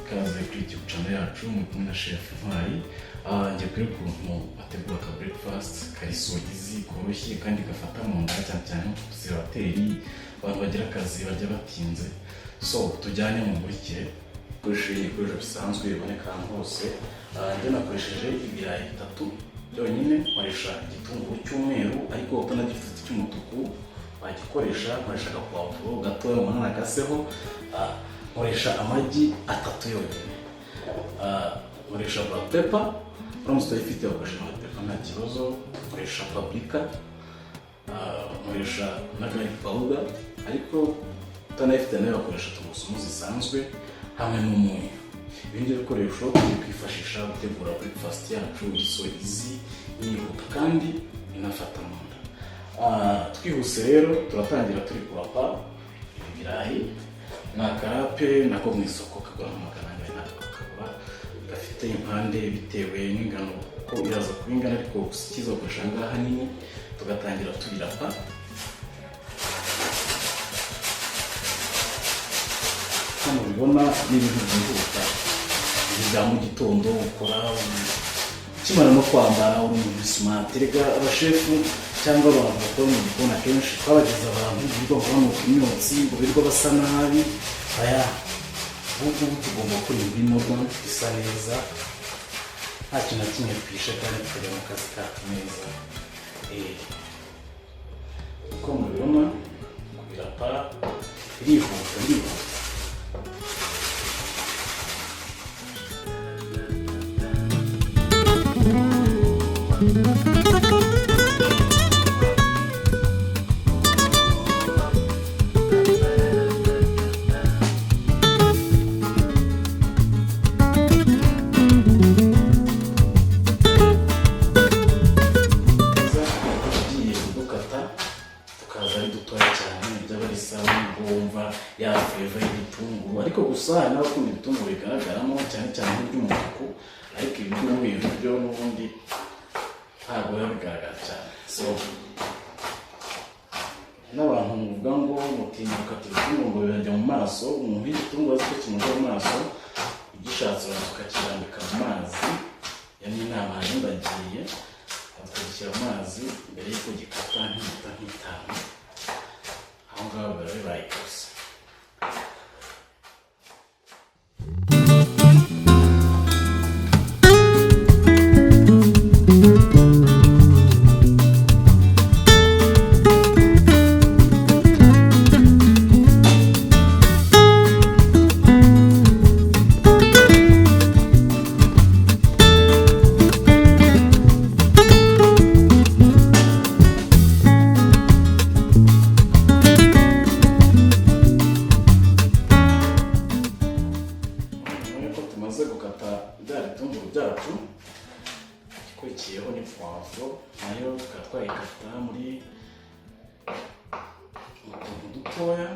ikaze kuri YouTube channel yacu mu kumwe na chef Ibirayi. Ngiye kuri ukuntu bategura ka breakfast kari so easy koroshye kandi gafata mu nda cyane observateri abantu bagira akazi bajya batinze. So tujyane mu buryo koresheje ibikoresho bisanzwe biboneka hose. Njye nakoresheje ibirayi 3 byonyine, nkoresha igitunguru cy'umweru ariko utanagifite cy'umutuku bagikoresha, nkoresha agapavuro gatoya umuntu nagaseho, nkoresha amagi 3 yonyine, nkoresha black pepper, uramutse uyifite ukoresha black pepper nta kibazo, nkoresha paprika, nkoresha na garlic powder ariko utanayifite nayo bakoresha tungurusumu zisanzwe hamwe n'umunyu. Ibindi bikoresho twifashisha gutegura breakfast yacu so easy, yihuta kandi inafata mu nda. Twihuse rero turatangira turi kurapa ibirayi. Nakarape nako mu isoko kagura amafaranga y'akabura, gafite impande bitewe n'ingano ko iraza kubingana ariko kizo gukoresha ngaha nini. Tugatangira tubirapa. Hano bibona n'ibintu byihuta bya mu gitondo ukora kimara no kwambara uri mu smart. Rega abashefu cyangwa abantu bakora mu gikona kenshi twabageza abantu birirwa bakora mu kimyotsi ngo birirwa basa nabi. Aya ubu tugomba gukora ibintu bisa neza nta kintu kimwe twishe kandi tukajya mu kazi kacu neza. Uko mubibona kubirapa birihuta. Ariko gusa n'abakunda ibitunguru bigaragaramo cyane by'umutuku, ariko ibintu byo n'ubundi ntabwo bigaragara cyane. So n'abantu muvuga ngo mutinyuka ibitunguru ngo birajya mu maso, umuntu igitunguru azi ko kimujya mu maso igishatse tukakirambika mu mazi. Yani inama ndagiye tukakira mu mazi mbere y'uko gikata nk'itanu, aho ngaho bibaye gusa. Ikurikiyeho ni poivro, nayo tukatwayikata muri utuntu dutoya.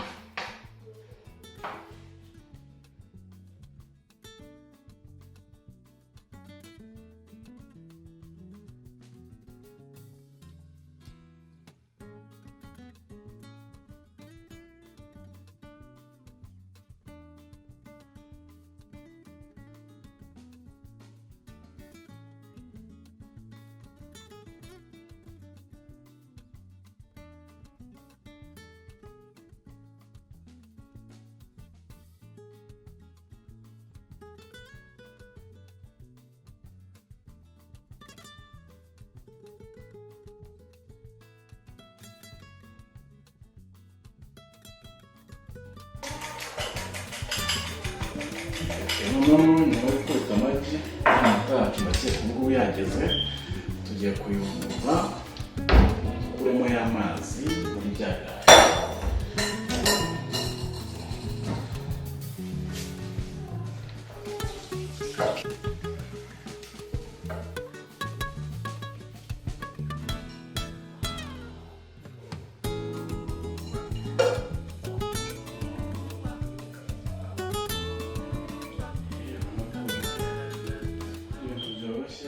Nyuma yo gukubita amagi amata yacu maze ubwo yageze, tugiye kuyungurura dukuremo y'amazi muri bya birayi.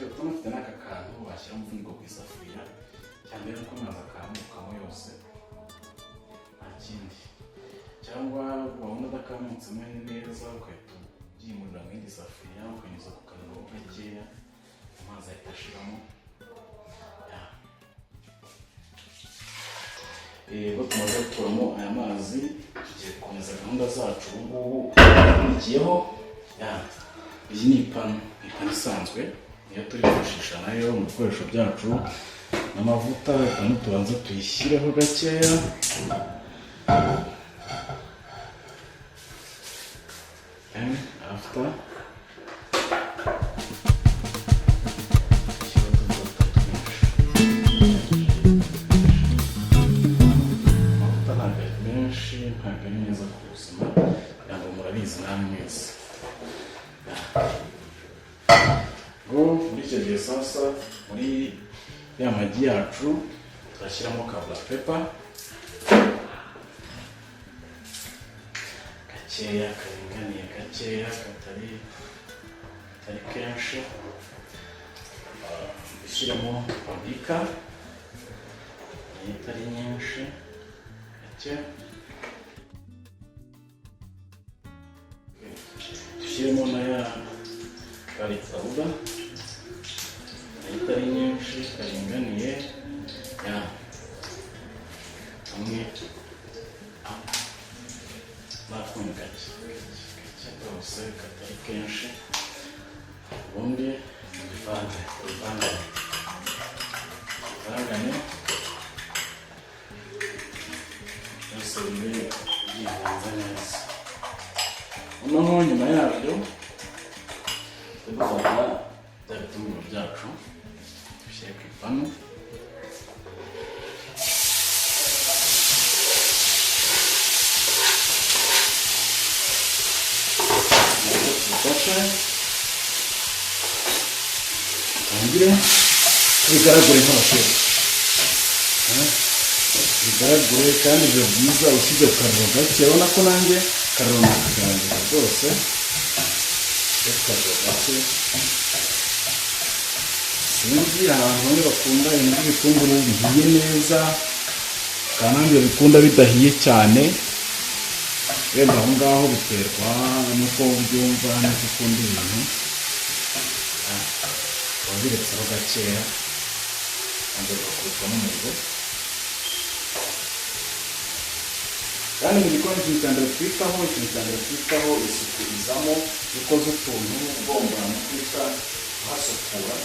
Utamufite n'aka kantu washyira mu funiko kw'isafuriya cyane ko amazi akamukamo yose nta kindi, cyangwa wabona adakamutse neza ugahita ubyimura ukabikura mu yindi safuriya ukanyuza ku kariro gakeya amazi ahita ashiramo. Ubwo tumaze gukuramo aya mazi tugiye gukomeza gahunda zacu. Ubu ngubu ikurikiyeho iyi ni ipanu isanzwe niyo turifashisha nayo mu bikoresho byacu n'amavuta. Ipanu tubanza tuyishyireho gakeya after ntabwo ari neza ku buzima, ntabwo murabizi namwe mwese. Ngo muri icyo gihe sasa muri ya magi yacu turashyiramo ka black pepper gakeya karinganiye, gakeya katari kenshi. Dushyiramo paprika itari nyinshi gake. Dushyiremo na ya garlic powder itari nyinshi, karinganiye hamwe n'akunyu gake rwose katari kenshi. Ubundi bivangane byose bibe byivanze neza. Noneho nyuma yabyo dufata bya bitunguru byacu dushyire ku ipanu. Tubifashe tangire bigaragure nk'abashefu, bigaragure kandi biba byiza ushyize ku kariro gake. Urabona ko nanjye kariro nakagaragara rwose, kariro gake. Sinzi abantu bamwe bakunda ibintu by'ibitunguru bihiye neza, kandi nanjye babikunda bidahiye cyane. Wenda aho ngaho biterwa n'uko ubyumva n'uko ukunda ibintu. Wabiretseho gakeya kandi ugakubitwa n'umuriro. Kandi mu gikoni ikintu cya mbere twitaho isuku izamo. Iyo ukoze utuntu ugomba no kwita uhasukura.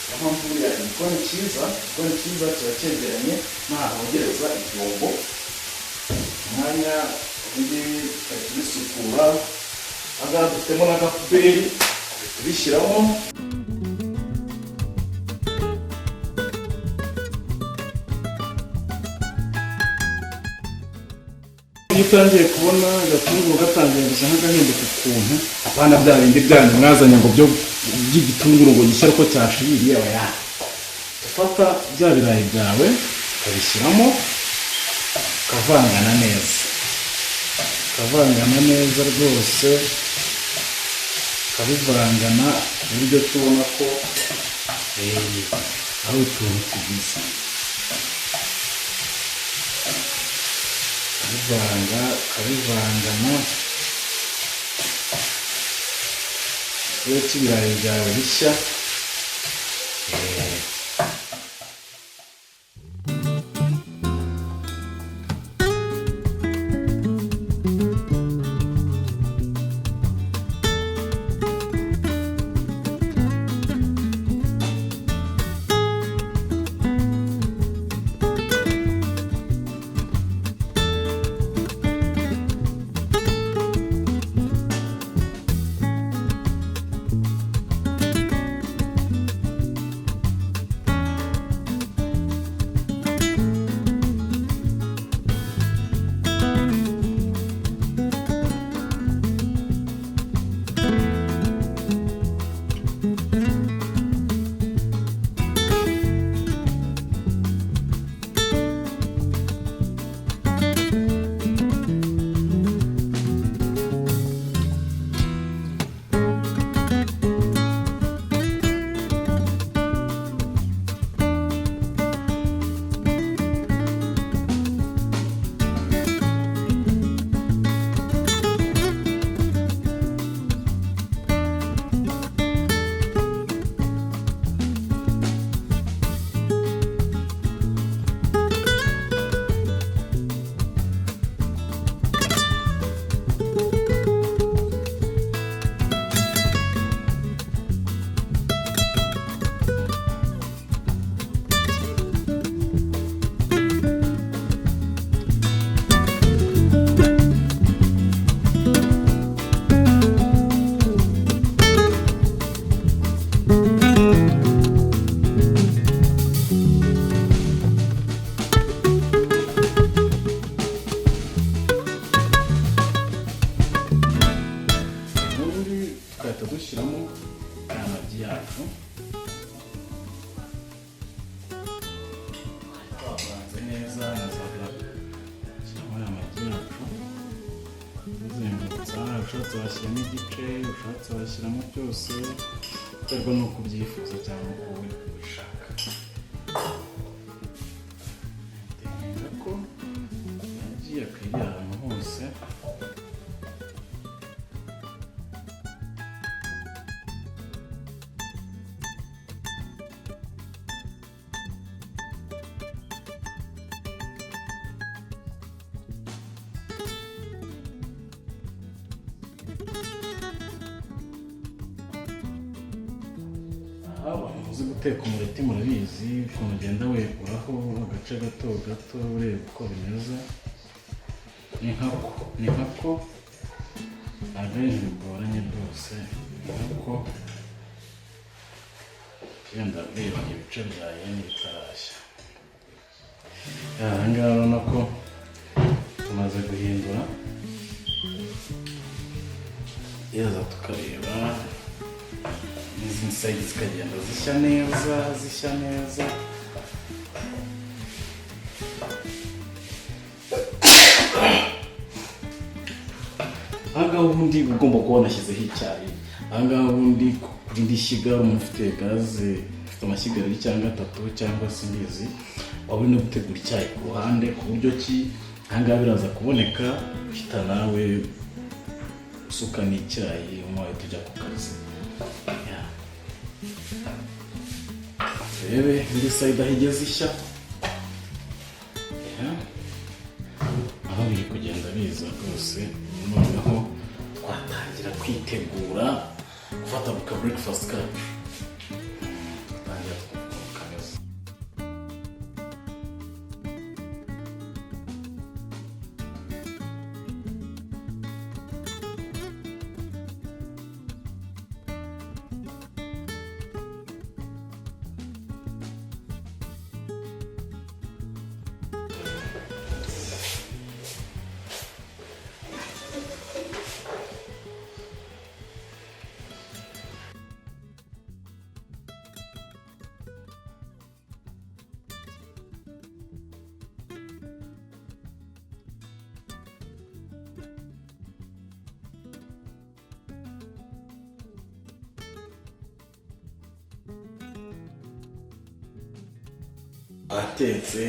Niyo mpamvu buriya igikoni cyiza kiba cyegeranye n'ahantu hogereza ibyombo. Umwanya undi tukajya tubisukura. Aha ngaha dufitemo n'agapuberi tubishyiramo. Iyo utangiye kubona agatunguru gatangiye gusa nk'agahinduka ukuntu, abana bya bindi byanyu mwazanye ngo byo by'igitunguru ngo gishya uko cyashiririye, ufata bya birayi byawe ukabishyiramo ukavangana neza rwose, ukabivangana ku buryo tubona ko aho utuntu tugize. ukabivangana uretse ibirayi byawe bishya. dushyiramo aya magi yacu twavanze neza shyiramo aya magi yacu uzengurutsa ushatse washyiramo igice ushatse washyiramo byose biterwa n'uko ubyifuza cyangwa uko wowe ubishaka ntekereza ko yagiye akwiriye ahantu hose abantu muzi guteka umuleti murabizi ukuntu ugenda weguraho agace gato gato ureba uko bimeze ni nkako ntabwo ari ibintu bigoranye rwose ni nkako yenda ureba ibice byayo n'ibitarashya aha ngaha urabona ko tumaze guhindura yeza tukareba izi sayidi zikagenda zishya neza ahangaha ubundi ugomba kuba wanashyizeho icyayi ahangaha ubundi kuri indi shyiga umuntu ufite gaze ufite amashyiga abiri cyangwa atatu cyangwa se imbizi waba uri no gutegura icyayi ku ruhande ku buryo ki ahangaha biraza kuboneka uhita nawe usuka n'icyayi unywa tujya ku kazi rebe indi sayidi aho igeze ishya aho biri kugenda biza rwose noneho twatangira kwitegura gufata buka breakfast kacu twatangira tukamukameza twatetse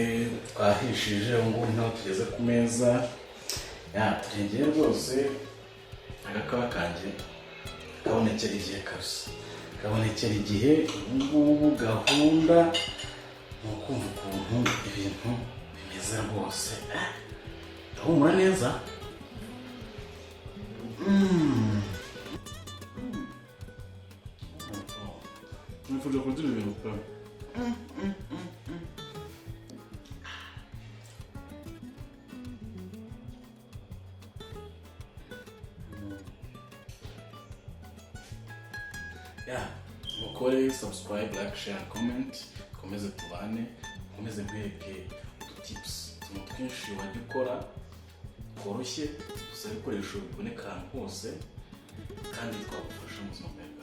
twahishije ubu ngubu ntaho tugeze ku meza turengeye rwose agakawa kanjye kabonekera igihe kabisa kabonekera igihe ubu ngubu gahunda ni ukumva ukuntu ibintu bimeze rwose ndahumura neza nifuje kurya ibintu pe mukore subscribe, like, share, comment, komeze tubane, komeze nkwereke udutips utuntu twinshi wajya ukora tworoshye gusa ibikoresho biboneka ahantu hose kandi twagufasha mu buzima bwawe.